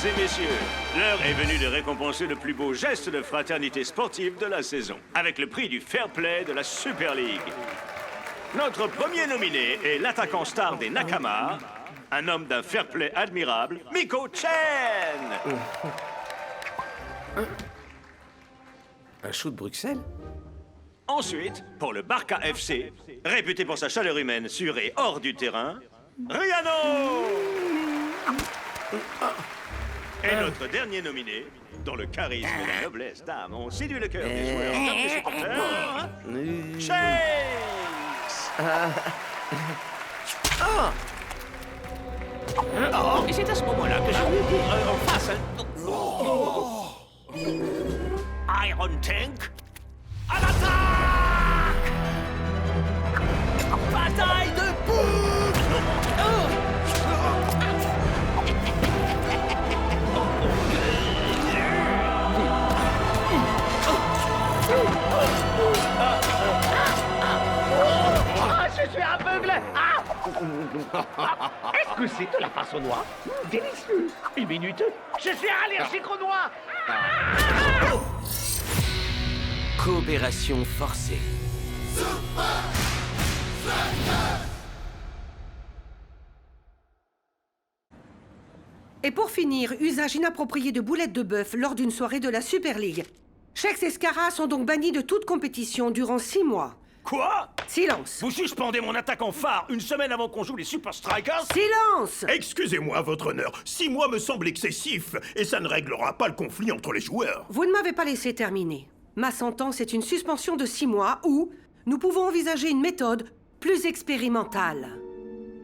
et messieurs, l'heure est venue de récompenser le plus beau geste de fraternité sportive de la saison, avec le prix du fair play de la Super League. Notre premier nominé est l'attaquant star des Nakama, un homme d'un fair play admirable, Miko Chen. Un show de Bruxelles? Ensuite, pour le Barca FC, réputé pour sa chaleur humaine sur et hors du terrain, Riano. Et notre dernier nominé, dont le charisme et la noblesse d'âme ont séduit le cœur des joueurs comme des supporters, Shakes. Et c'est à ce moment-là que j'ai vu en face Iron Tank à l'attaque! Bataille de boules! Je suis aveugle! Est-ce que c'est de la farce aux noix? Délicieux! Une minute, je suis allergique aux noix! Coopération forcée. Et pour finir, usage inapproprié de boulettes de bœuf lors d'une soirée de la Super League. Shex et Scara sont donc bannis de toute compétition durant 6 mois. Quoi? Silence! Vous suspendez mon attaquant phare une semaine avant qu'on joue les Super Strikers? Silence! Excusez-moi, votre honneur. 6 mois me semble excessif, et ça ne réglera pas le conflit entre les joueurs. Vous ne m'avez pas laissé terminer. Ma sentence est une suspension de 6 mois ou nous pouvons envisager une méthode plus expérimentale.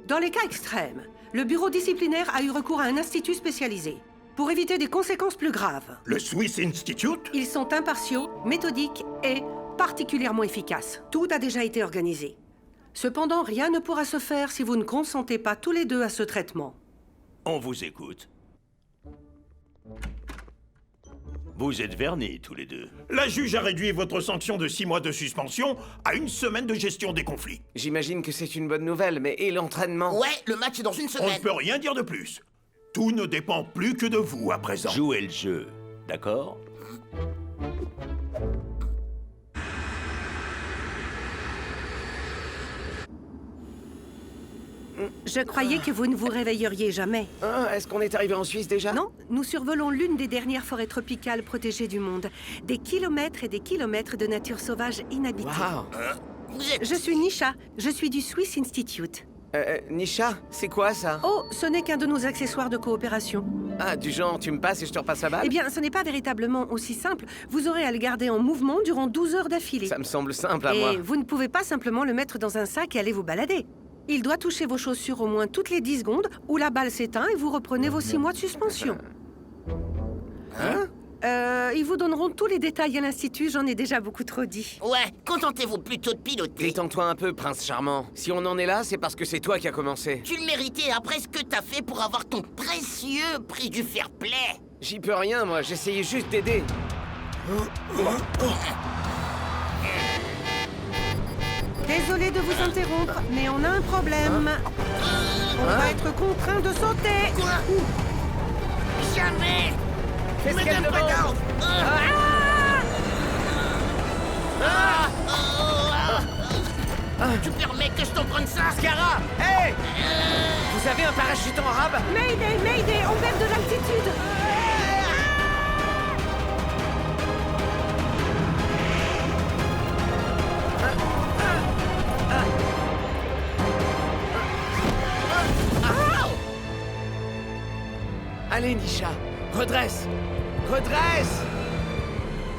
Dans les cas extrêmes, le bureau disciplinaire a eu recours à un institut spécialisé pour éviter des conséquences plus graves. Le Swiss Institute? Ils sont impartiaux, méthodiques et particulièrement efficaces. Tout a déjà été organisé. Cependant, rien ne pourra se faire si vous ne consentez pas tous les deux à ce traitement. On vous écoute. Vous êtes vernis tous les deux. La juge a réduit votre sanction de 6 mois de suspension à 1 semaine de gestion des conflits. J'imagine que c'est une bonne nouvelle, mais et l'entraînement? Ouais, le match est dans une On semaine. ne peut rien dire de plus. Tout ne dépend plus que de vous à présent. Jouez le jeu, d'accord? Je croyais que vous ne vous réveilleriez jamais. Ah, est-ce qu'on est arrivé en Suisse déjà? Non, nous survolons l'une des dernières forêts tropicales protégées du monde. Des kilomètres et des kilomètres de nature sauvage inhabitée. Waouh! Vous êtes... Je suis Nisha, je suis du Swiss Institute. Nisha, c'est quoi ça? Oh, ce n'est qu'un de nos accessoires de coopération. Ah, du genre, tu me passes et je te repasse la balle? Eh bien, ce n'est pas véritablement aussi simple. Vous aurez à le garder en mouvement durant 12 heures d'affilée. Ça me semble simple à moi. Et vous ne pouvez pas simplement le mettre dans un sac et aller vous balader. Il doit toucher vos chaussures au moins toutes les 10 secondes, ou la balle s'éteint et vous reprenez vos 6 mois de suspension. Hein? Ils vous donneront tous les détails à l'Institut, j'en ai déjà beaucoup trop dit. Ouais, contentez-vous plutôt de piloter. Détends-toi un peu, prince charmant. Si on en est là, c'est parce que c'est toi qui as commencé. Tu le méritais après ce que t'as fait pour avoir ton précieux prix du fair play. J'y peux rien, moi, j'essayais juste d'aider. Désolé de vous interrompre, mais on a un problème. On va être contraint de sauter. Quoi? Jamais. Qu'est-ce Me qu'elle donne pas demande? d'ordre. Tu permets que je t'en prenne ça? Scara! Hey! Vous avez un parachute en rab? Mayday, Mayday, on perd de l'altitude. Allez, Nisha, redresse! Redresse!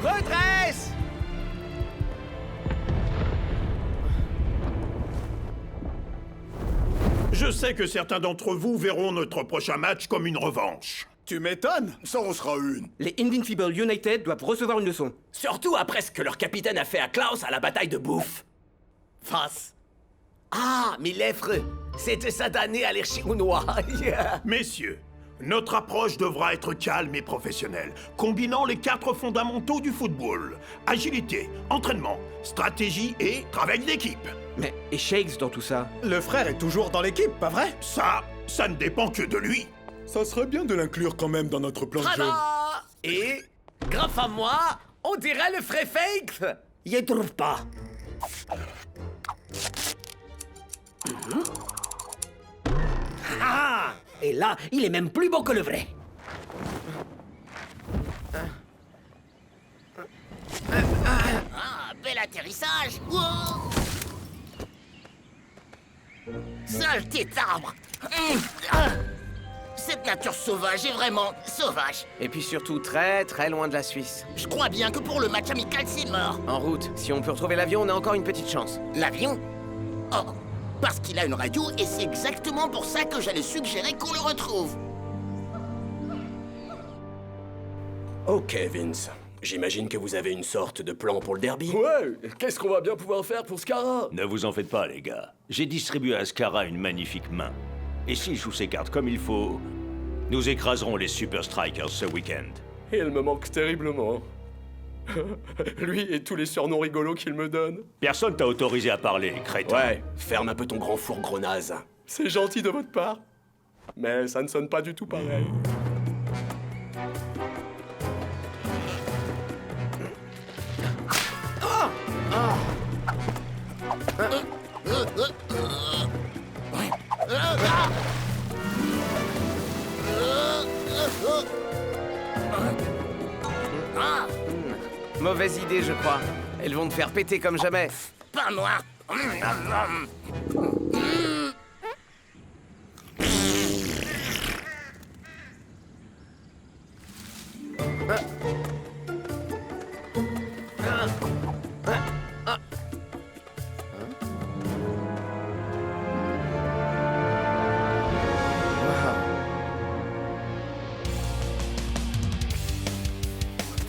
Redresse! Je sais que certains d'entre vous verront notre prochain match comme une revanche. Tu m'étonnes, ça en sera une. Les Invincible United doivent recevoir une leçon. Surtout après ce que leur capitaine a fait à Klaus à la bataille de bouffe. Face. Ah, mes lèvres. C'était satané à l'air chinois. Messieurs, notre approche devra être calme et professionnelle, combinant les 4 fondamentaux du football. Agilité, entraînement, stratégie et travail d'équipe. Mais et Shakes dans tout ça? Le frère est toujours dans l'équipe, pas vrai? Ça ne dépend que de lui. Ça serait bien de l'inclure quand même dans notre plan de jeu. Tada! Et, grâce à moi, on dirait le vrai fake. Y trouve pas. Ah! Et là, il est même plus beau que le vrai. Ah, bel atterrissage. Wow. Saleté d'arbre. Cette nature sauvage est vraiment sauvage. Et puis surtout très très loin de la Suisse. Je crois bien que pour le match amical, c'est mort. En route, si on peut retrouver l'avion, on a encore une petite chance. L'avion? Oh, parce qu'il a une radio et c'est exactement pour ça que j'allais suggérer qu'on le retrouve. Ok, Vince. J'imagine que vous avez une sorte de plan pour le derby. Ouais, qu'est-ce qu'on va bien pouvoir faire pour Scara? Ne vous en faites pas, les gars. J'ai distribué à Scara une magnifique main. Et s'il joue ses cartes comme il faut, nous écraserons les Super Strikers ce week-end. Il me manque terriblement. Lui et tous les surnoms rigolos qu'il me donne. Personne t'a autorisé à parler, crétin. Ouais, ferme un peu ton grand four gros naze. C'est gentil de votre part. Mais ça ne sonne pas du tout pareil. Mauvaise idée, je crois. Elles vont te faire péter comme jamais. Pas moi.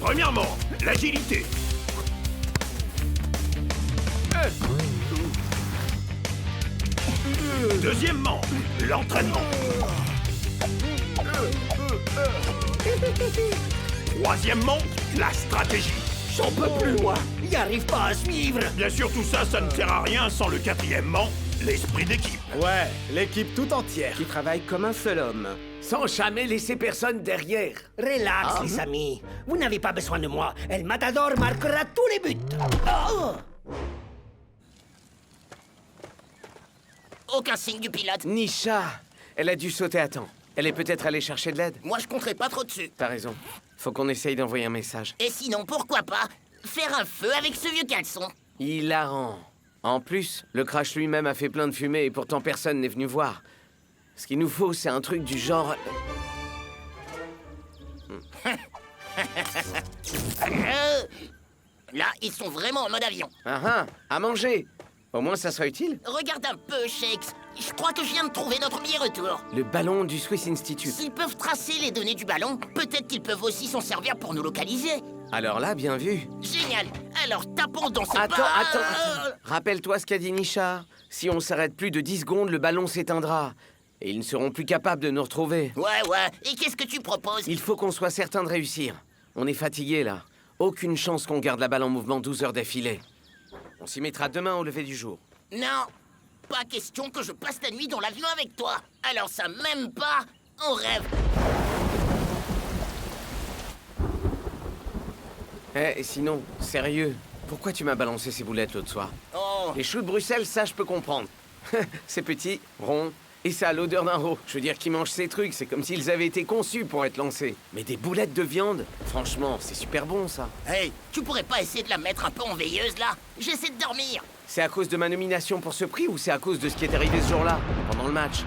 Premièrement, l'agilité. Deuxièmement, l'entraînement. Troisièmement, la stratégie. J'en peux plus, moi. Y arrive pas à suivre. Bien sûr, tout ça, ça ne sert à rien sans le quatrièmement, l'esprit d'équipe. Ouais, l'équipe tout entière. Qui travaille comme un seul homme. Sans jamais laisser personne derrière. Relax, les amis. Vous n'avez pas besoin de moi. El Matador marquera tous les buts. Oh! Aucun signe du pilote. Nisha, elle a dû sauter à temps. Elle est peut-être allée chercher de l'aide. Moi, je compterai pas trop dessus. T'as raison. Faut qu'on essaye d'envoyer un message. Et sinon, pourquoi pas faire un feu avec ce vieux caleçon? Hilarant. En plus, le crash lui-même a fait plein de fumée et pourtant personne n'est venu voir. Ce qu'il nous faut, c'est un truc du genre... Là, ils sont vraiment en mode avion. À manger. Au moins, ça sera utile. Regarde un peu, Shakes. Je crois que je viens de trouver notre premier retour. Le ballon du Swiss Institute. S'ils peuvent tracer les données du ballon, peut-être qu'ils peuvent aussi s'en servir pour nous localiser. Alors là, bien vu. Génial. Alors tapons dans ce Attends. Rappelle-toi ce qu'a dit Nisha. Si on s'arrête plus de 10 secondes, le ballon s'éteindra. Et ils ne seront plus capables de nous retrouver. Ouais. Et qu'est-ce que tu proposes? Il faut qu'on soit certain de réussir. On est fatigué là. Aucune chance qu'on garde la balle en mouvement 12 heures d'affilée. On s'y mettra demain au lever du jour. Non. Pas question que je passe la nuit dans l'avion avec toi. Alors ça même pas. On rêve. Et sinon, sérieux, pourquoi tu m'as balancé ces boulettes l'autre soir? Oh. Les choux de Bruxelles, ça je peux comprendre. C'est petit, rond, et ça a l'odeur d'un veau. Je veux dire, qui mange ces trucs, c'est comme s'ils avaient été conçus pour être lancés. Mais des boulettes de viande, franchement, c'est super bon ça. Hey, tu pourrais pas essayer de la mettre un peu en veilleuse là? J'essaie de dormir. C'est à cause de ma nomination pour ce prix ou c'est à cause de ce qui est arrivé ce jour-là, pendant le match?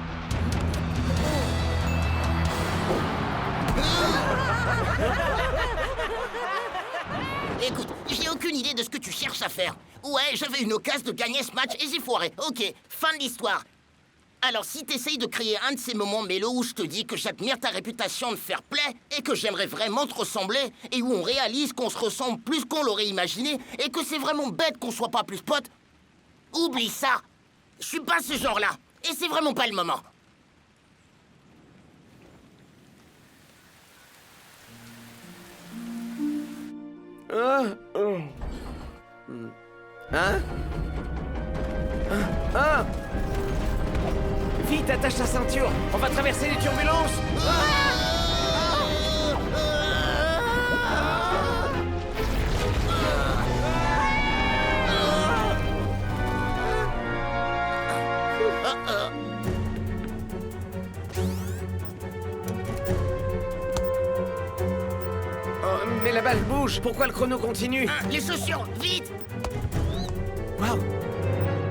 Écoute, j'ai aucune idée de ce que tu cherches à faire. Ouais, j'avais une occasion de gagner ce match et j'ai foiré. Ok, fin de l'histoire. Alors si t'essayes de créer un de ces moments mélos où je te dis que j'admire ta réputation de fair play et que j'aimerais vraiment te ressembler et où on réalise qu'on se ressemble plus qu'on l'aurait imaginé et que c'est vraiment bête qu'on soit pas plus potes, oublie ça. Je suis pas ce genre-là et c'est vraiment pas le moment. Vite, attache ta ceinture. On va traverser les turbulences. Oh, mais la balle bouge. Pourquoi le chrono continue? Les chaussures, vite! Waouh.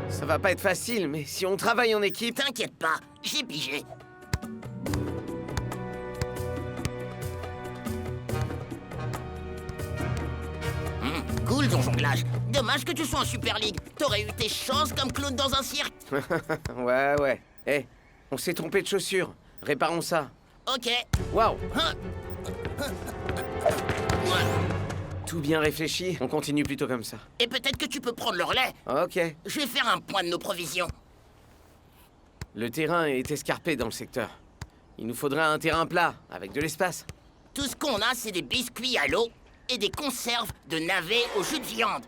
Ça va pas être facile, mais si on travaille en équipe... T'inquiète pas, j'ai pigé. Cool ton jonglage. Dommage que tu sois en Super League. T'aurais eu tes chances comme Claude dans un cirque. ouais. Eh, on s'est trompé de chaussures. Réparons ça. Ok. Waouh. Hein. Tout bien réfléchi. On continue plutôt comme ça. Et peut-être que tu peux prendre le relais. Ok. Je vais faire un point de nos provisions. Le terrain est escarpé dans le secteur. Il nous faudrait un terrain plat, avec de l'espace. Tout ce qu'on a, c'est des biscuits à l'eau et des conserves de navets au jus de viande.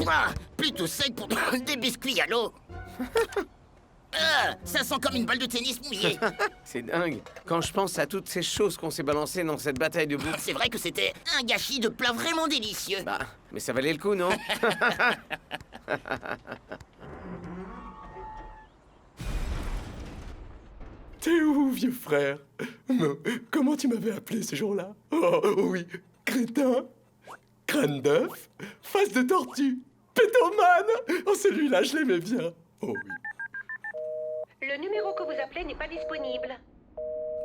Ah, plutôt sec pour des biscuits à l'eau. Ça sent comme une balle de tennis mouillée. C'est dingue. Quand je pense à toutes ces choses qu'on s'est balancées dans cette bataille de bouffe. C'est vrai que c'était un gâchis de plats vraiment délicieux. Bah, mais ça valait le coup, non? T'es où, vieux frère? Comment tu m'avais appelé ce jour-là? Oh oui, crétin, crâne d'œuf, face de tortue, pétomane. Oh, celui-là, je l'aimais bien. Oh oui. Le numéro que vous appelez n'est pas disponible.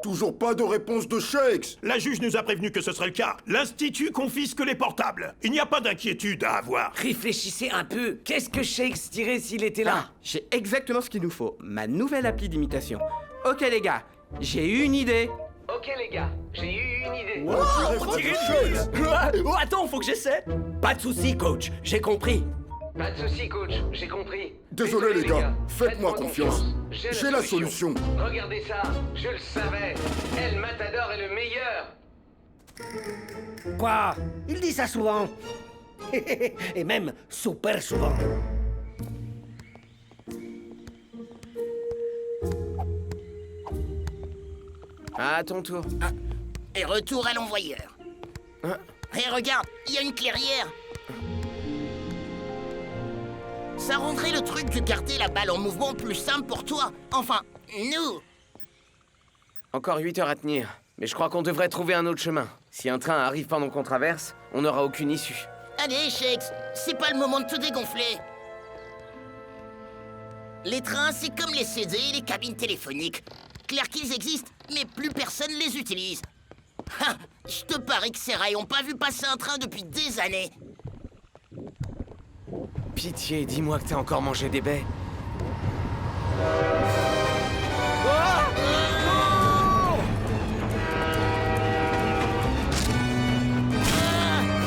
Toujours pas de réponse de Shakes. La juge nous a prévenu que ce serait le cas. L'Institut confisque les portables. Il n'y a pas d'inquiétude à avoir. Réfléchissez un peu. Qu'est-ce que Shakes dirait s'il était là? J'ai exactement ce qu'il nous faut. Ma nouvelle appli d'imitation. Ok les gars, j'ai eu une idée. Ok les gars, j'ai eu une idée. Oh, attends, faut que j'essaie. Pas de soucis, coach, j'ai compris. Pas de soucis, coach, j'ai compris. Désolé les gars, faites-moi confiance. J'ai la solution. Regardez ça, je le savais. El Matador est le meilleur. Quoi? Il dit ça souvent. Et même super souvent. À ton tour. Et retour à l'envoyeur. Et regarde, il y a une clairière. Ça rendrait le truc de garder la balle en mouvement plus simple pour toi. Enfin, nous. Encore 8 heures à tenir. Mais je crois qu'on devrait trouver un autre chemin. Si un train arrive pendant qu'on traverse, on n'aura aucune issue. Allez, Shakes, c'est pas le moment de te dégonfler. Les trains, c'est comme les CD et les cabines téléphoniques. Clair qu'ils existent, mais plus personne les utilise. Ha! Je te parie que ces rails ont pas vu passer un train depuis des années. Pitié, dis-moi que t'as encore mangé des baies.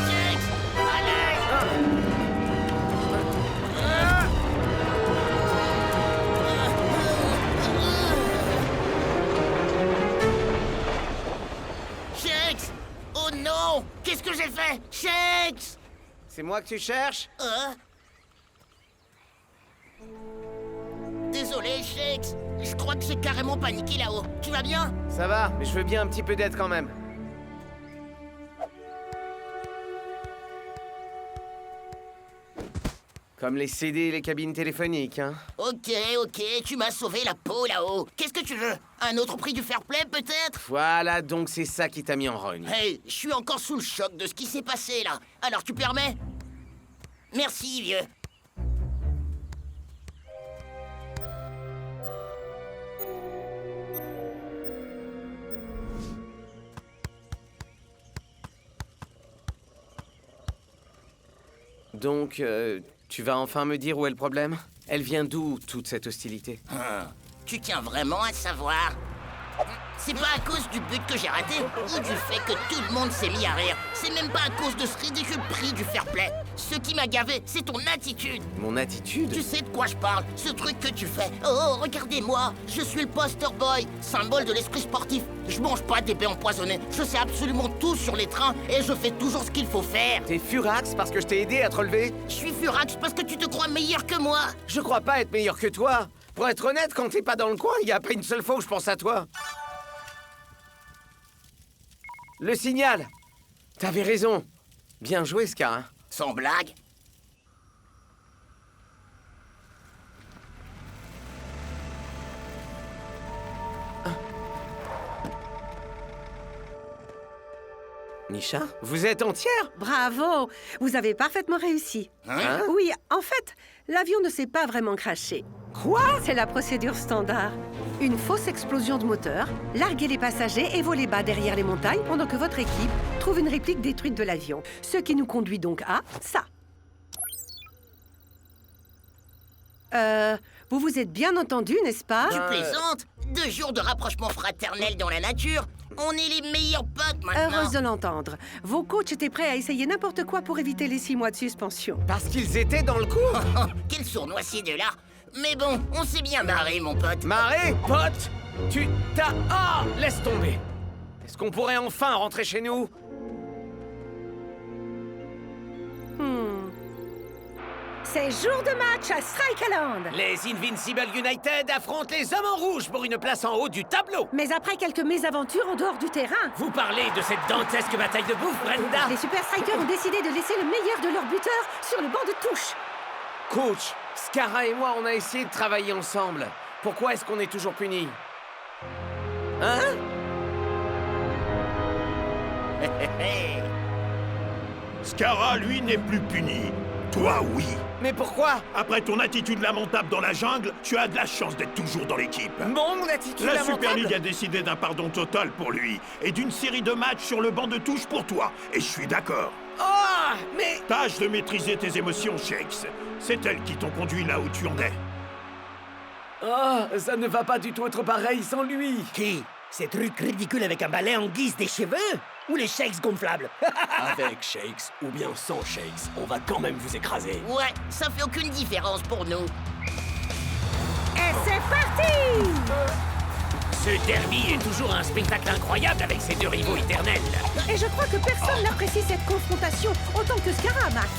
Shakes, allez! Shakes! Oh non! Qu'est-ce que j'ai fait? Shakes! C'est moi que tu cherches? Désolé, Shakes. Je crois que j'ai carrément paniqué là-haut. Tu vas bien? Ça va, mais je veux bien un petit peu d'aide quand même. Comme les CD et les cabines téléphoniques, hein. Ok, tu m'as sauvé la peau là-haut. Qu'est-ce que tu veux? Un autre prix du fair play, peut-être? Voilà, donc c'est ça qui t'a mis en rogne. Hey, je suis encore sous le choc de ce qui s'est passé là. Alors tu permets? Merci, vieux. Donc, tu vas enfin me dire où est le problème? Elle vient d'où, toute cette hostilité? Tu tiens vraiment à savoir? C'est pas à cause du but que j'ai raté ou du fait que tout le monde s'est mis à rire. C'est même pas à cause de ce ridicule prix du fair play. Ce qui m'a gavé, c'est ton attitude. Mon attitude? Tu sais de quoi je parle? Ce truc que tu fais. Oh, regardez-moi, je suis le poster boy, symbole de l'esprit sportif. Je mange pas des baies empoisonnées. Je sais absolument tout sur les trains et je fais toujours ce qu'il faut faire. T'es furax parce que je t'ai aidé à te relever? Je suis furax parce que tu te crois meilleur que moi. Je crois pas être meilleur que toi. Pour être honnête, quand t'es pas dans le coin, il y a pas une seule fois où je pense à toi. Le signal. T'avais raison. Bien joué, Scar. Sans blague. Nisha, vous êtes entière? Bravo! Vous avez parfaitement réussi. Hein? Oui, en fait, l'avion ne s'est pas vraiment crashé. Quoi? C'est la procédure standard. Une fausse explosion de moteur, larguer les passagers et voler bas derrière les montagnes pendant que votre équipe trouve une réplique détruite de l'avion. Ce qui nous conduit donc à ça. Vous vous êtes bien entendu, n'est-ce pas? Tu plaisantes? 2 jours de rapprochement fraternel dans la nature. On est les meilleurs potes maintenant. Heureuse de l'entendre. Vos coachs étaient prêts à essayer n'importe quoi pour éviter les 6 mois de suspension. Parce qu'ils étaient dans le coup? Quel sournois ces deux-là. Mais bon, on s'est bien marré, mon pote. Marée, pote? Tu t'as... Ah! Laisse tomber. Est-ce qu'on pourrait enfin rentrer chez nous? C'est jour de match à Strikeland. Les Invincible United affrontent les Hommes en Rouge pour une place en haut du tableau. Mais après quelques mésaventures en dehors du terrain, Vous parlez de cette dantesque bataille de bouffe, Brenda? les Super Strikers ont décidé de laisser le meilleur de leur buteur sur le banc de touche. Coach, Scara et moi, on a essayé de travailler ensemble. Pourquoi est-ce qu'on est toujours punis? Hein? Scara, lui, n'est plus puni. Toi, oui. Mais pourquoi? Après ton attitude lamentable dans la jungle, tu as de la chance d'être toujours dans l'équipe. Mon attitude La lamentable? Super League a décidé d'un pardon total pour lui et d'une série de matchs sur le banc de touche pour toi. Et je suis d'accord. Oh! Mais... Tâche de maîtriser tes émotions, Shakes. C'est elles qui t'ont conduit là où tu en es. Oh, ça ne va pas du tout être pareil sans lui. Qui? Ces trucs ridicules avec un balai en guise des cheveux? Ou les shakes gonflables? Avec Shakes ou bien sans Shakes, on va quand même vous écraser. Ouais, ça fait aucune différence pour nous. Et c'est parti! Ce derby est toujours un spectacle incroyable avec ces 2 rivaux éternels. Et je crois que personne n'apprécie cette confrontation autant que Scara, Mac.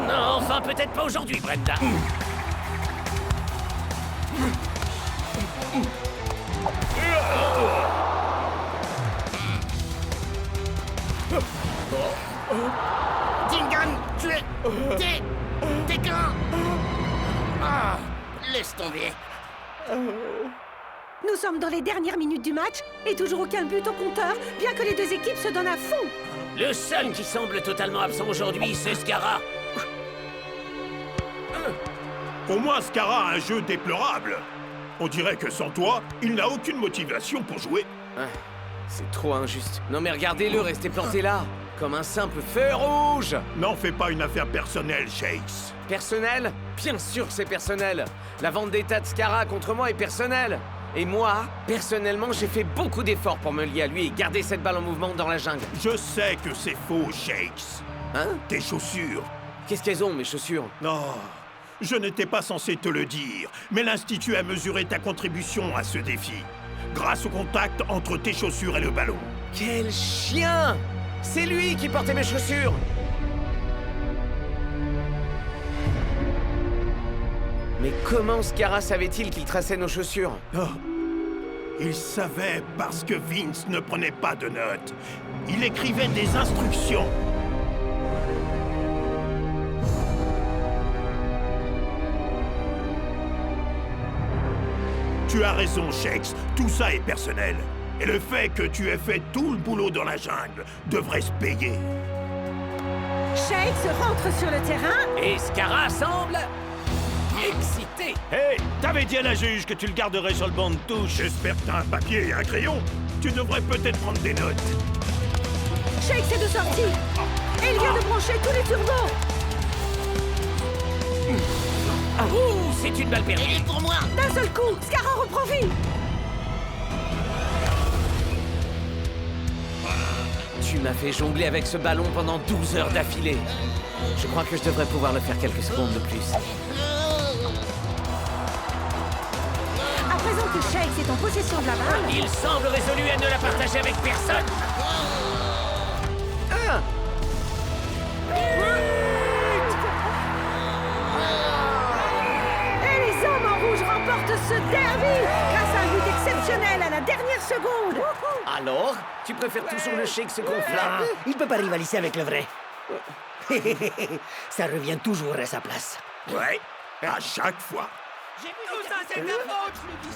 Non, enfin peut-être pas aujourd'hui, Brenda. Dingan, tu es... T'es qu'un... Ah, laisse tomber. Nous sommes dans les dernières minutes du match et toujours aucun but au compteur, bien que les 2 équipes se donnent à fond. Le seul qui semble totalement absent aujourd'hui, c'est Scara. Au moins, Scara a un jeu déplorable. On dirait que sans toi, il n'a aucune motivation pour jouer. Ah, c'est trop injuste. Non mais regardez-le, rester planté là, comme un simple feu rouge. N'en fais pas une affaire personnelle, Shakes. Personnel? Bien sûr que c'est personnel. La vendetta de Scara contre moi est personnelle. Et moi, personnellement, j'ai fait beaucoup d'efforts pour me lier à lui et garder cette balle en mouvement dans la jungle. Je sais que c'est faux, Shakes. Hein? Tes chaussures. Qu'est-ce qu'elles ont, mes chaussures? Non, je n'étais pas censé te le dire, mais l'Institut a mesuré ta contribution à ce défi, grâce au contact entre tes chaussures et le ballon. Quel chien! C'est lui qui portait mes chaussures! Mais comment Scara savait-il qu'il traçait nos chaussures? Oh. Il savait parce que Vince ne prenait pas de notes. Il écrivait des instructions. Tu as raison, Shakes. Tout ça est personnel. Et le fait que tu aies fait tout le boulot dans la jungle devrait se payer. Shakes rentre sur le terrain. Et Scara semble... excité. Hé, t'avais dit à la juge que tu le garderais sur le banc de touche. J'espère que t'as un papier et un crayon. Tu devrais peut-être prendre des notes. Shakes est de sortie. Et il vient de brancher tous les turbos. Ouh, c'est une balle perdue. Elle est pour moi. D'un seul coup, Scara reprend vie. Tu m'as fait jongler avec ce ballon pendant 12 heures d'affilée. Je crois que je devrais pouvoir le faire quelques secondes de plus. À présent que Shakes est en possession de la balle, Il semble résolu à ne la partager avec personne. ce derby grâce à un but exceptionnel à la dernière seconde. Alors, tu préfères toujours le shake se gonflant? Il peut pas rivaliser avec le vrai. Ça revient toujours à sa place. Ouais, à chaque fois.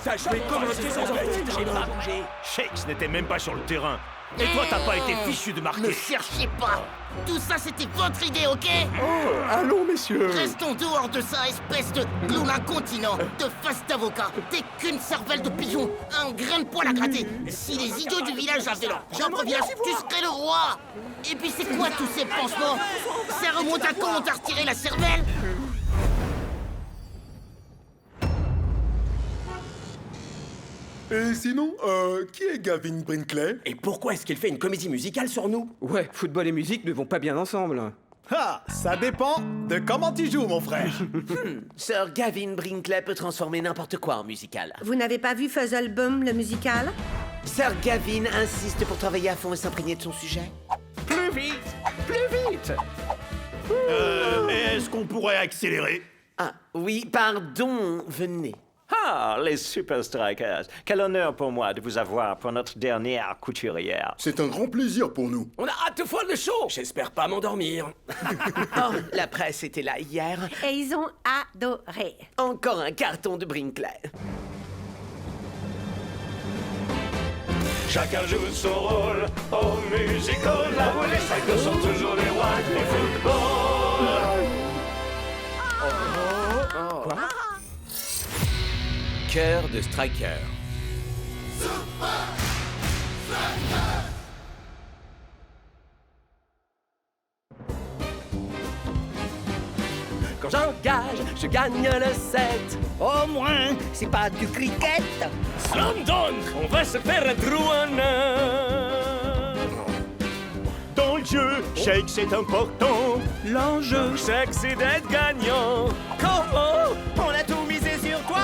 T'as joué comme un tueur en fait, j'ai pas bougé. Shakes n'était même pas sur le terrain. Et toi, t'as pas été fichu de Ne marquer. cherchez pas. Tout ça, c'était votre idée, ok? Allons, messieurs. Restons dehors de ça, espèce de clown incontinent, de face d'avocat. T'es qu'une cervelle de pigeon, un grain de poil à gratter. Si les idiots du village avaient leur propre village, tu serais le roi. Et puis c'est quoi tous ces pansements? Ça remonte à quand on t'a retiré la cervelle? Et sinon, qui est Gavin Brinkley? Et pourquoi est-ce qu'il fait une comédie musicale sur nous? Ouais, football et musique ne vont pas bien ensemble. Ah, ça dépend de comment tu joues, mon frère. Sir Gavin Brinkley peut transformer n'importe quoi en musical. Vous n'avez pas vu Fuzzlebum, le musical? Sir Gavin insiste pour travailler à fond et s'imprégner de son sujet. Plus vite! Plus vite! Est-ce qu'on pourrait accélérer? Ah, oui, pardon, venez. Ah, les Super Strikers. Quel honneur pour moi de vous avoir pour notre dernière couturière. C'est un grand plaisir pour nous. On a hâte de voir le show. J'espère pas m'endormir. Oh, la presse était là hier. Et ils ont adoré. Encore un carton de Brinkley. Chacun joue son rôle au musical, là où les Strikers sont toujours les rois du football. Cœur de Striker. Quand j'engage, je gagne le 7. Au moins, c'est pas du cricket. Slam dunk, on va se faire un trou en un. Dans le jeu, shake c'est important. L'enjeu, shake c'est d'être gagnant. Comment? On a tout misé sur toi.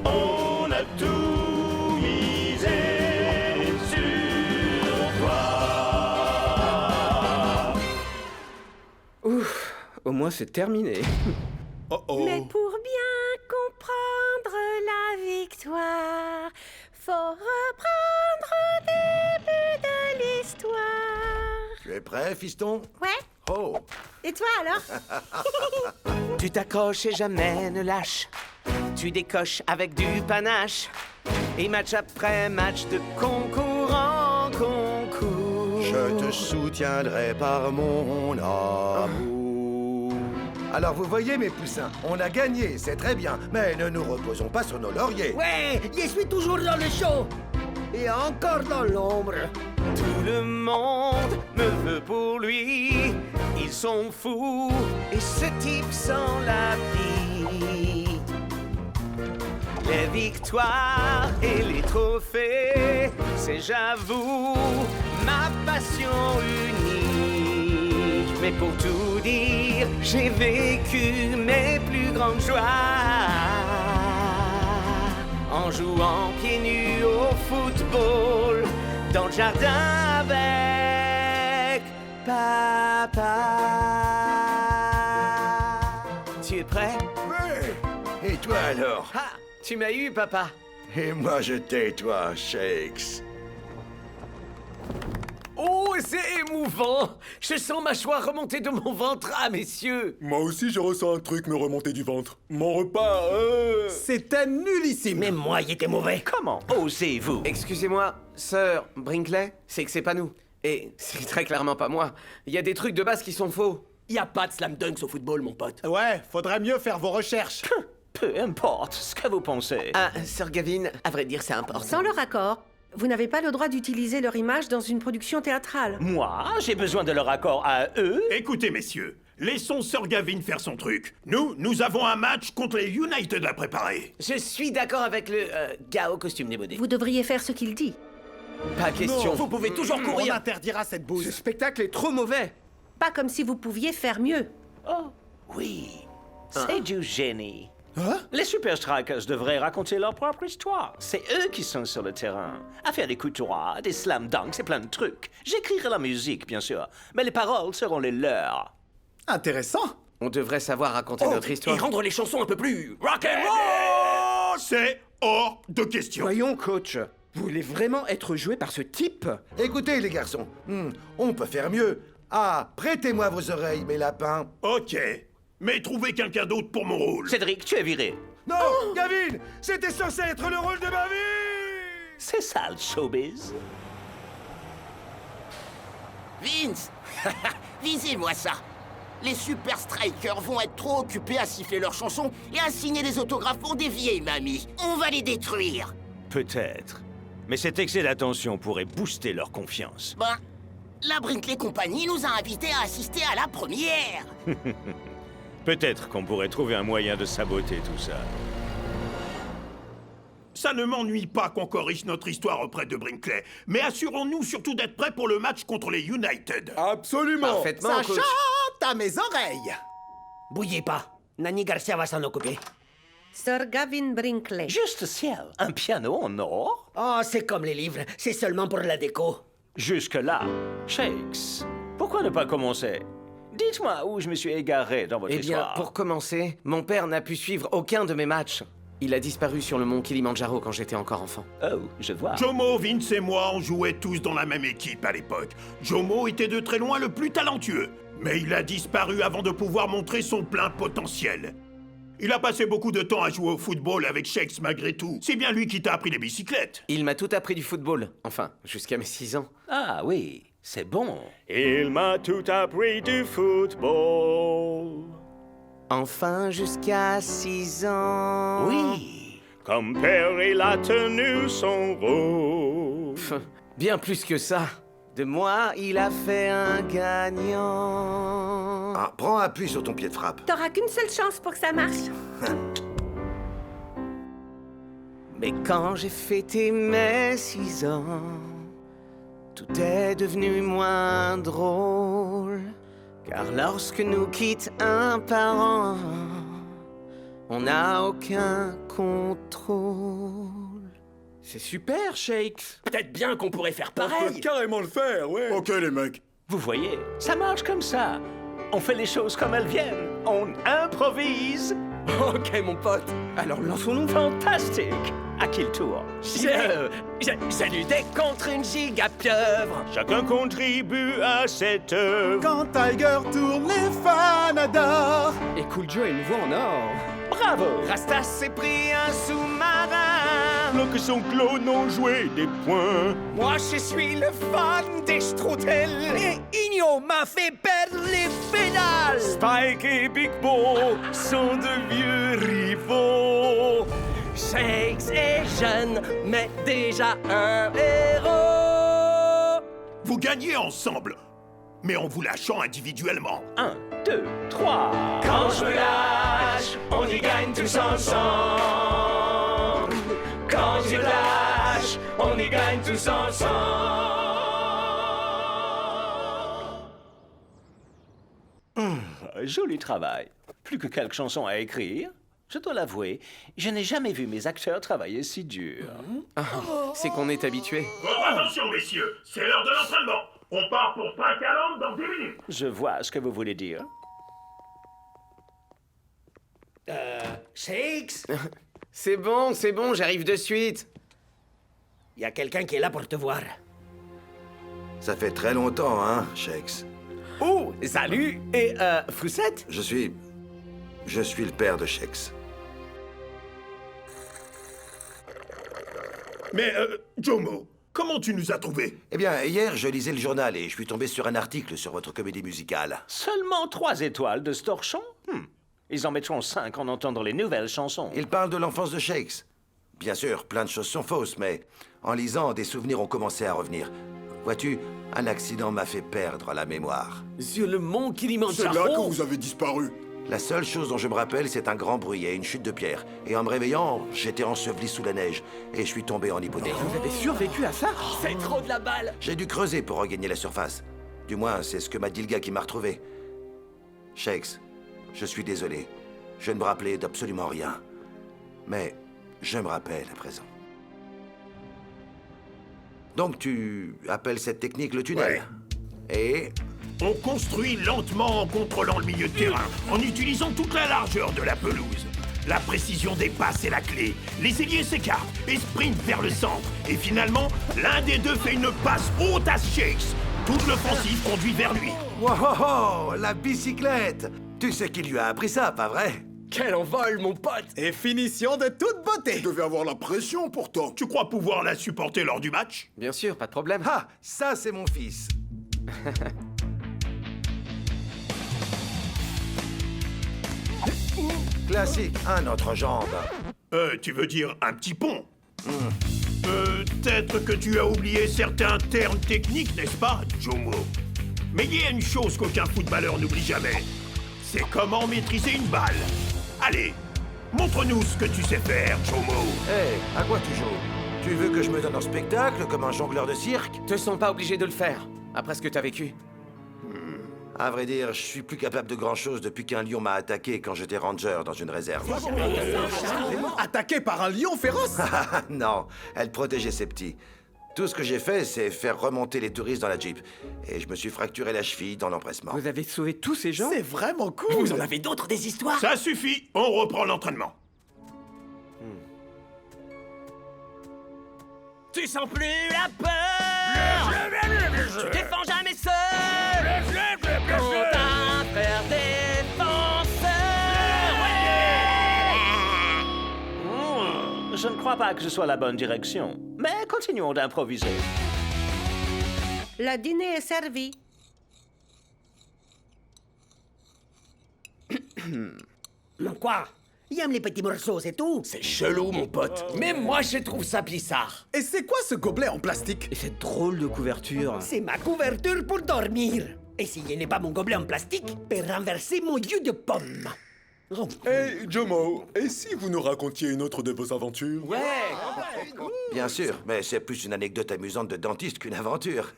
On a tout misé sur toi. Ouf, au moins c'est terminé. Mais pour bien comprendre la victoire, faut reprendre au début de l'histoire. Tu es prêt, fiston? Ouais? Oh. Et toi alors? Tu t'accroches et jamais ne lâches. Tu décoches avec du panache. Et match après match de concours en concours. Je te soutiendrai par mon amour. Alors vous voyez mes poussins, on a gagné, c'est très bien, mais ne nous reposons pas sur nos lauriers. Ouais, je suis toujours dans le show. Et encore dans l'ombre. Tout le monde me veut pour lui. Ils sont fous. Et ce type sans la vie. Les victoires et les trophées, c'est j'avoue ma passion unique. Mais pour tout dire, j'ai vécu mes plus grandes joies en jouant pieds nus au football dans le jardin avec papa. Tu es prêt? Oui. Et toi alors? Ah, tu m'as eu, papa. Et moi je t'ai, toi, Shakes. Oh, c'est émouvant. Je sens ma joie remonter de mon ventre, ah, messieurs. Moi aussi, je ressens un truc me remonter du ventre. Mon repas, C'était nullissime. Mais moi, il était mauvais. Comment osez-vous? Excusez-moi, Sir Brinkley, c'est que c'est pas nous. Et c'est très clairement pas moi. Il y a des trucs de base qui sont faux. Y a pas de slam dunks au football, mon pote. Ouais, faudrait mieux faire vos recherches. Peu importe ce que vous pensez. Ah, Sir Gavin, à vrai dire, c'est important. Sans leur accord, vous n'avez pas le droit d'utiliser leur image dans une production théâtrale. Moi, j'ai besoin de leur accord à eux. Écoutez, messieurs, laissons Sir Gavin faire son truc. Nous avons un match contre les United à préparer. Je suis d'accord avec le gars au costume démodé. Vous devriez faire ce qu'il dit. Pas question. Vous pouvez toujours On courir. interdira cette Ce bouse. spectacle est trop mauvais. Pas comme si vous pouviez faire mieux. Oh, oui. C'est du génie. Hein? Les Super Strikers devraient raconter leur propre histoire. C'est eux qui sont sur le terrain. À faire des coups droits, des slam dunks et plein de trucs. J'écrirai la musique, bien sûr, mais les paroles seront les leurs. Intéressant. On devrait savoir raconter notre histoire. Et rendre les chansons un peu plus rock'n'roll. C'est hors de question. Voyons, coach. Vous voulez vraiment être joué par ce type? Écoutez, les garçons, on peut faire mieux. Ah, prêtez-moi vos oreilles, mes lapins. Ok, mais trouvez quelqu'un d'autre pour mon rôle. Cédric, tu es viré. Non, Gavin, c'était censé être le rôle de ma vie. C'est ça le showbiz. Vince, visez-moi ça. Les Super Strikers vont être trop occupés à siffler leurs chansons et à signer des autographes pour des vieilles mamies. On va les détruire. Peut-être. Mais cet excès d'attention pourrait booster leur confiance. Ben, la Brinkley Company nous a invités à assister à la première. Peut-être qu'on pourrait trouver un moyen de saboter tout ça. Ça ne m'ennuie pas qu'on corrige notre histoire auprès de Brinkley, mais assurons-nous surtout d'être prêts pour le match contre les United. Absolument. Parfaitement, Ça coach. chante à mes oreilles. Bouillez pas. Nanny Garcia va s'en occuper. Sir Gavin Brinkley. Juste ciel, un piano en or? Oh, c'est comme les livres. C'est seulement pour la déco. Jusque-là, Shakes, pourquoi ne pas commencer? Dites-moi où je me suis égaré dans votre Eh bien, histoire. pour commencer, mon père n'a pu suivre aucun de mes matchs. Il a disparu sur le mont Kilimandjaro quand j'étais encore enfant. Oh, je vois. Jomo, Vince et moi, on jouait tous dans la même équipe à l'époque. Jomo était de très loin le plus talentueux, mais il a disparu avant de pouvoir montrer son plein potentiel. Il a passé beaucoup de temps à jouer au football avec Shakes malgré tout. C'est bien lui qui t'a appris les bicyclettes. Il m'a tout appris du football. Enfin, jusqu'à mes 6 ans. Ah oui, c'est bon. Il m'a tout appris du football. Enfin, jusqu'à 6 ans. Oui. Comme père, il a tenu son rôle. Pff, bien plus que ça. De moi, il a fait un gagnant. Ah, prends appui sur ton pied de frappe. T'auras qu'une seule chance pour que ça marche. Mais quand j'ai fêté mes 6 ans, tout est devenu moins drôle. Car lorsque nous quitte un parent, on n'a aucun contrôle. C'est super, Shakes. Peut-être bien qu'on pourrait faire On peut pareil. carrément le faire, ouais. Ok, les mecs. Vous voyez, ça marche comme ça. On fait les choses comme elles viennent. On improvise. Ok, mon pote. Alors lançons-nous. Fantastique. À qui le tour? J'ai lutté contre une gigapieuvre. Chacun contribue à cette œuvre. Quand Tiger tourne, les fans adorent. Et Cool Joe est nouveau en or. Bravo. Rastas s'est pris un sous-marin. Lorsque son clone ont joué des points. Moi, je suis le fan des Strudel. Et Igno m'a fait perdre les pédales. Spike et Big Bo sont de vieux rivaux. Shakes est jeune, mais déjà un héros. Vous gagnez ensemble, mais en vous lâchant individuellement. 1, 2, 3. Quand je me lâche, on y gagne tous ensemble. Quand je lâche, on y gagne tous ensemble. Joli travail. Plus que quelques chansons à écrire. Je dois l'avouer, je n'ai jamais vu mes acteurs travailler si dur. C'est qu'on est habitué. Votre attention, messieurs, c'est l'heure de l'entraînement. On part pour Pacaland dans 10 minutes. Je vois ce que vous voulez dire. Shakes, C'est bon, j'arrive de suite. il y a quelqu'un qui est là pour te voir. Ça fait très longtemps, hein, Shakes. Oh, salut. Et, Foussette? Je suis le père de Shakes. Mais, Jomo, comment tu nous as trouvés? Eh bien, hier, je lisais le journal et je suis tombé sur un article sur votre comédie musicale. Seulement 3 étoiles de ce torchon? Ils en mettront 5 en entendant les nouvelles chansons. Il parle de l'enfance de Shakes. Bien sûr, plein de choses sont fausses, mais en lisant, des souvenirs ont commencé à revenir. Vois-tu, un accident m'a fait perdre la mémoire. Sur le mont C'est Kilimandjaro. là que vous avez disparu. La seule chose dont je me rappelle, c'est un grand bruit et une chute de pierre. Et en me réveillant, j'étais enseveli sous la neige et je suis tombé en hypothermie. Vous avez survécu à ça? C'est trop de la balle. J'ai dû creuser pour regagner la surface. Du moins, c'est ce que m'a dit le gars qui m'a retrouvé. Shakes, je suis désolé. Je ne me rappelais d'absolument rien. Mais je me rappelle à présent. Donc tu appelles cette technique le tunnel? Et On construit lentement en contrôlant le milieu de terrain, en utilisant toute la largeur de la pelouse. La précision des passes est la clé. Les ailiers s'écartent et sprintent vers le centre. Et finalement, l'un des deux fait une passe haute à Shakes. Toute l'offensive conduit vers lui. Wow, la bicyclette! Tu sais qui lui a appris ça, pas vrai? Quel envol, mon pote! Et finition de toute beauté. Tu devais avoir la pression pourtant. Tu crois pouvoir la supporter lors du match? Bien sûr, pas de problème. Ah, ça c'est mon fils. Classique, un autre jambe. Tu veux dire un petit pont? Peut-être que tu as oublié certains termes techniques, n'est-ce pas, Jomo? Mais il y a une chose qu'aucun footballeur n'oublie jamais. C'est comment maîtriser une balle. Allez, montre-nous ce que tu sais faire, Jomo. Hé, à quoi tu joues? Tu veux que je me donne en spectacle comme un jongleur de cirque? Te sens pas obligé de le faire, après ce que t'as vécu. À vrai dire, je suis plus capable de grand-chose depuis qu'un lion m'a attaqué quand j'étais ranger dans une réserve. Attaqué par un lion féroce. Non, elle protégeait ses petits. Tout ce que j'ai fait, c'est faire remonter les touristes dans la Jeep. Et je me suis fracturé la cheville dans l'empressement. Vous avez sauvé tous ces gens? C'est vraiment cool. Vous en avez d'autres des histoires? Ça suffit, on reprend l'entraînement. Tu sens plus la peur. Tu défends jamais seul. Contre un frère défenseur. Je ne crois pas que ce soit la bonne direction. Mais continuons d'improviser. Le dîner est servi. Non, quoi? Il aime les petits morceaux, c'est tout? C'est chelou, mon pote. Même moi, je trouve ça bizarre. Et c'est quoi ce gobelet en plastique? Et cette drôle de couverture. C'est ma couverture pour dormir. Et si je n'ai pas mon gobelet en plastique, peut renverser mon jus de pomme. Oh. Hey, Jomo, et si vous nous racontiez une autre de vos aventures? Bien sûr, mais c'est plus une anecdote amusante de dentiste qu'une aventure.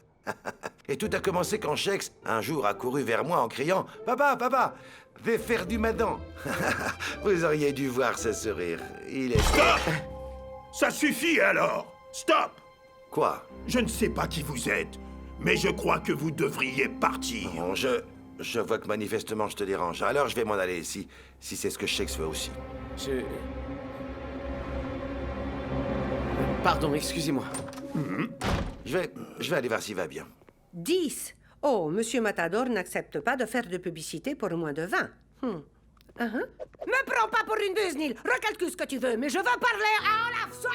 Et tout a commencé quand Shakes, un jour, a couru vers moi en criant « Papa, papa, vais faire du madon !» Vous auriez dû voir ce sourire. Il est... Stop! Ça suffit alors! Stop! Quoi? Je ne sais pas qui vous êtes, mais je crois que vous devriez partir. Bon, je vois que manifestement je te dérange. Alors je vais m'en aller si c'est ce que Shakes veut aussi. Pardon, excusez-moi. Je vais aller voir s'il va bien. 10. Oh, Monsieur Matador n'accepte pas de faire de publicité pour moins de 20. Me prends pas pour une Disney. Recalcule ce que tu veux, mais je veux parler à Olafsson!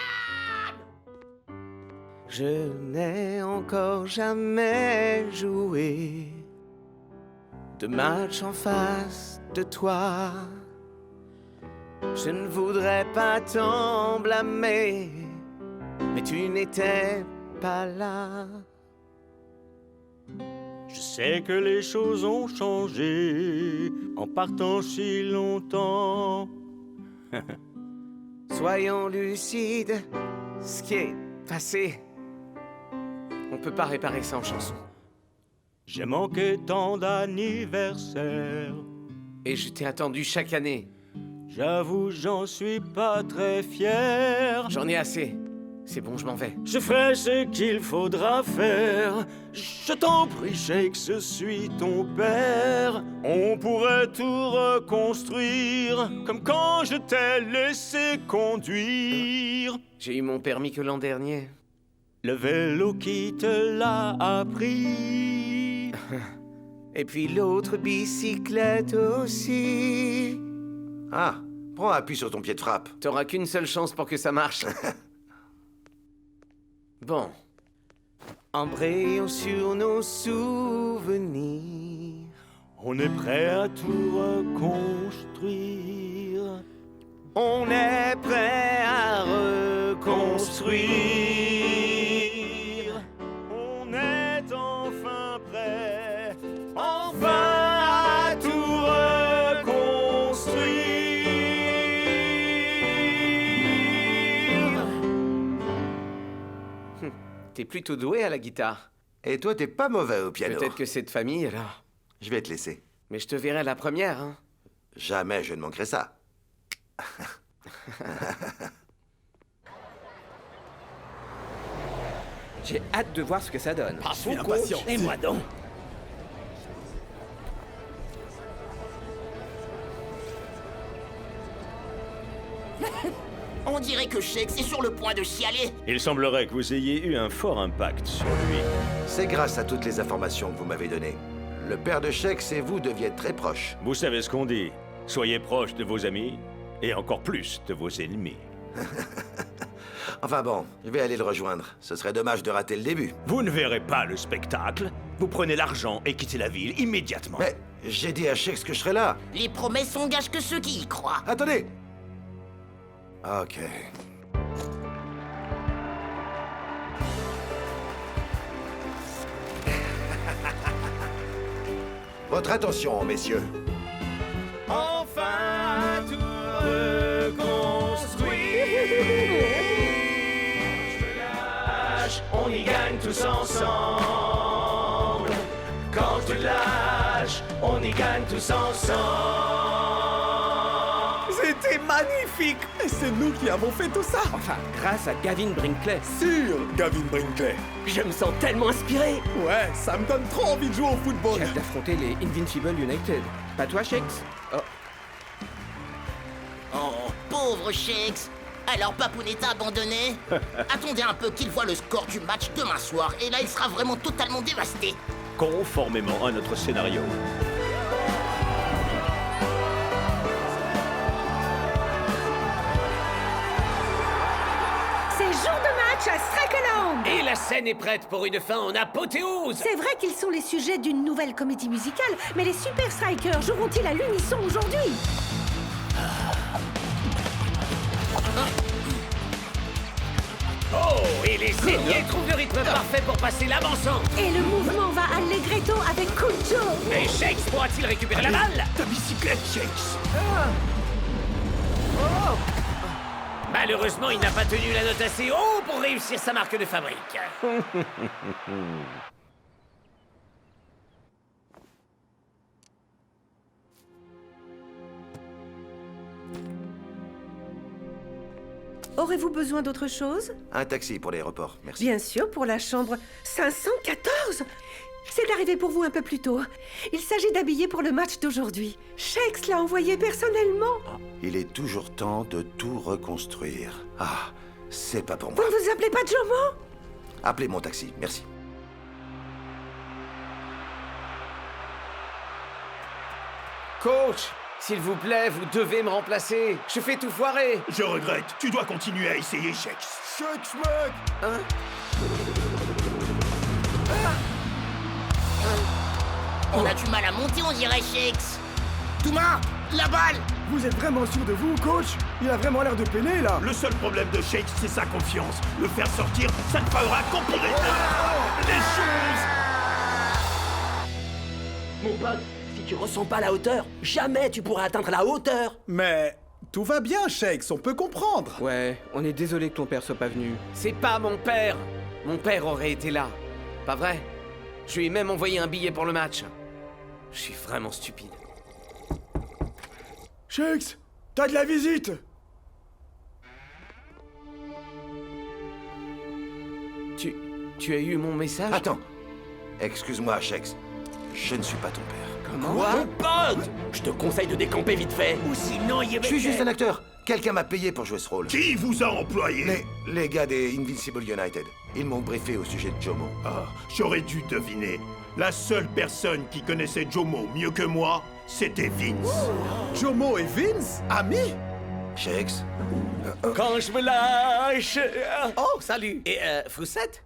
Je n'ai encore jamais joué de match en face de toi. Je ne voudrais pas t'en blâmer, mais tu n'étais pas là. Je sais que les choses ont changé en partant si longtemps. Soyons lucides, ce qui est passé, On peut pas réparer ça en chanson. J'ai manqué tant d'anniversaires. Et je t'ai attendu chaque année. J'avoue, j'en suis pas très fier. J'en ai assez. C'est bon, je m'en vais. Je ferai ce qu'il faudra faire. Je t'en prie, Shakes, je suis ton père. On pourrait tout reconstruire, comme quand je t'ai laissé conduire. J'ai eu mon permis que l'an dernier. Le vélo qui te l'a appris. Et puis l'autre bicyclette aussi. Ah, prends appui sur ton pied de frappe. T'auras qu'une seule chance pour que ça marche. Bon. Embrayons sur nos souvenirs. On est prêt à tout reconstruire. On est prêt à reconstruire. On est enfin prêt, Enfin à tout reconstruire. T'es plutôt doué à la guitare. Et toi, t'es pas mauvais au piano. Peut-être que c'est de famille, alors. Je vais te laisser. Mais je te verrai la première, hein. Jamais je ne manquerai ça. J'ai hâte de voir ce que ça donne. Et moi donc. On dirait que Shakes est sur le point de chialer. Il semblerait que vous ayez eu un fort impact sur lui. C'est grâce à toutes les informations que vous m'avez données. Le père de Shakes et vous deviez très proches. Vous savez ce qu'on dit. Soyez proches de vos amis et encore plus de vos ennemis. Enfin bon, je vais aller le rejoindre. Ce serait dommage de rater le début. Vous ne verrez pas le spectacle. Vous prenez l'argent et quittez la ville immédiatement. Mais j'ai dit à Shakes que je serais là. Les promesses s'engagent que ceux qui y croient. Attendez. Ok. Votre attention, messieurs. Enfin, tout reconstruire. On y gagne tous ensemble. Quand tu lâches, on y gagne tous ensemble. C'était magnifique. Et c'est nous qui avons fait tout ça. Enfin, grâce à Gavin Brinkley. Sûr, Gavin Brinkley. Je me sens tellement inspiré. Ouais, ça me donne trop envie de jouer au football. J'ai hâte d'affronter les Invincible United. Pas toi, Shakes? Oh. Oh, pauvre Shakes. Alors Papoun t'a abandonné? Attendez un peu qu'il voit le score du match demain soir, et là il sera vraiment totalement dévasté. Conformément à notre scénario. C'est jour de match à Strakeland. Et la scène est prête pour une fin en apothéose. C'est vrai qu'ils sont les sujets d'une nouvelle comédie musicale, mais les Super Strikers joueront-ils à l'unisson aujourd'hui? Oh, et les ailiers trouvent le rythme parfait pour passer l'avancement. Et le mouvement va allegretto avec Kujo. Mais Shakes pourra-t-il récupérer la balle? Ta bicyclette, Shakes. Malheureusement, il n'a pas tenu la note assez haut pour réussir sa marque de fabrique. Aurez-vous besoin d'autre chose? Un taxi pour l'aéroport, merci. Bien sûr, pour la chambre 514. C'est arrivé pour vous un peu plus tôt. Il s'agit d'habiller pour le match d'aujourd'hui. Shakes l'a envoyé personnellement. Il est toujours temps de tout reconstruire. Ah, c'est pas pour Vous moi. ne vous appelez pas Jomo? Appelez mon taxi, merci. Coach, s'il vous plaît, vous devez me remplacer. Je fais tout foirer. Je regrette. Tu dois continuer à essayer, Shakes. Shakes, mec. On a du mal à monter, on dirait, Shakes. Thomas, la balle. Vous êtes vraiment sûr de vous, coach? Il a vraiment l'air de peiner, là. Le seul problème de Shakes, c'est sa confiance. Le faire sortir, ça ne fera qu'empirer les choses. Mon pote, si tu ressens pas la hauteur, jamais tu pourras atteindre la hauteur. Mais tout va bien, Shakes, on peut comprendre. Ouais, on est désolé que ton père soit pas venu. C'est pas mon père. Mon père aurait été là. Pas vrai? Je lui ai même envoyé un billet pour le match. Je suis vraiment stupide. Shakes, t'as de la visite. Tu as eu mon message? Attends. Excuse-moi, Shakes. Je ne suis pas ton père. Comment? Quoi? Mon pote, je te conseille de décamper vite fait. Ou sinon, il y Je suis juste un acteur. Quelqu'un m'a payé pour jouer ce rôle. Qui vous a employé? Les gars des Invincible United. Ils m'ont briefé au sujet de Jomo. Ah, j'aurais dû deviner. La seule personne qui connaissait Jomo mieux que moi, c'était Vince. Jomo et Vince, amis? Shakes? Quand je me lâche... Oh, salut. Et, Foussette?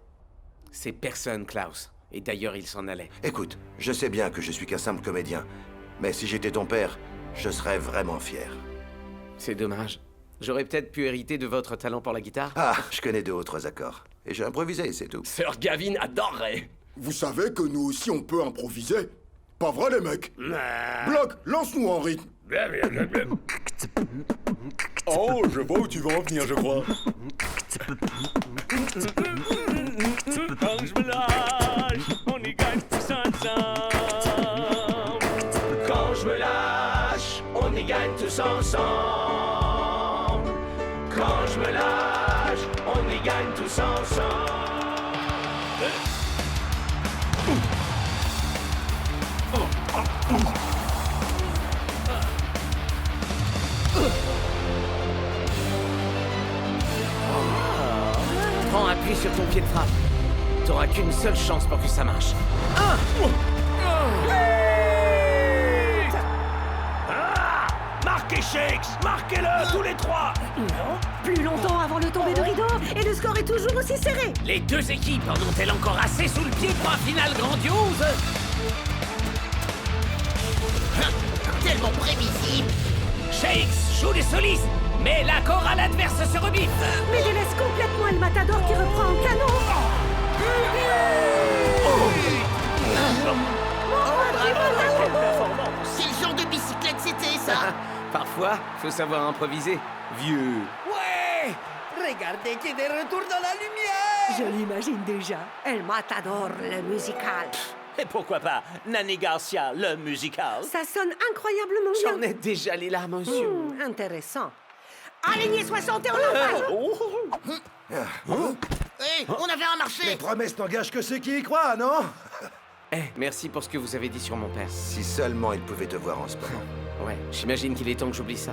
C'est personne, Klaus. Et d'ailleurs, il s'en allait. Écoute, je sais bien que je suis qu'un simple comédien. Mais si j'étais ton père, je serais vraiment fier. C'est dommage. J'aurais peut-être pu hériter de votre talent pour la guitare. Ah, je connais 2 autres accords. Et j'ai improvisé, c'est tout. Sœur Gavin adorerait. Vous savez que nous aussi on peut improviser? Pas vrai, les mecs? Bloc, lance-nous en rythme. Oh, je vois où tu veux en venir, je crois. Quand je me lâche, on y gagne tous ensemble. Quand je me lâche, on y gagne tous ensemble. Quand je me lâche, on y gagne tous ensemble. sur ton pied de frappe. T'auras qu'une seule chance pour que ça marche. Marquez Shakes! Marquez-le, tous les trois! Plus longtemps avant le tomber de rideau, et le score est toujours aussi serré. Les deux équipes en ont-elles encore assez sous le pied pour un final grandiose? Tellement prévisible. Shakes joue les solistes, mais la chorale adverse se rebiffe. Mais délaisse complètement El Matador qui reprend en canon. Quel genre de bicyclette c'était, ça? Parfois, faut savoir improviser. Vieux. Ouais! Regardez qui est de retour dans la lumière! Je l'imagine déjà. El Matador, le musical. Et pourquoi pas Nani Garcia, le musical? Ça sonne incroyablement bien. J'en ai déjà les larmes aux yeux. Intéressant. Aligné 60 et on l'emballe. Hé, on avait un marché. Les promesses n'engagent que ceux qui y croient, non? Merci pour ce que vous avez dit sur mon père. Si seulement il pouvait te voir en ce moment. Ouais, j'imagine qu'il est temps que j'oublie ça.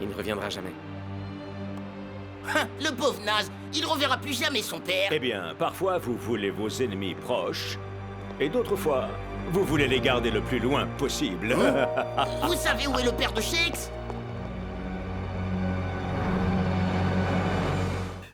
Il ne reviendra jamais. Le pauvre naze, il reverra plus jamais son père. Eh bien, parfois vous voulez vos ennemis proches, et d'autres fois, vous voulez les garder le plus loin possible. Vous savez où est le père de Shakes?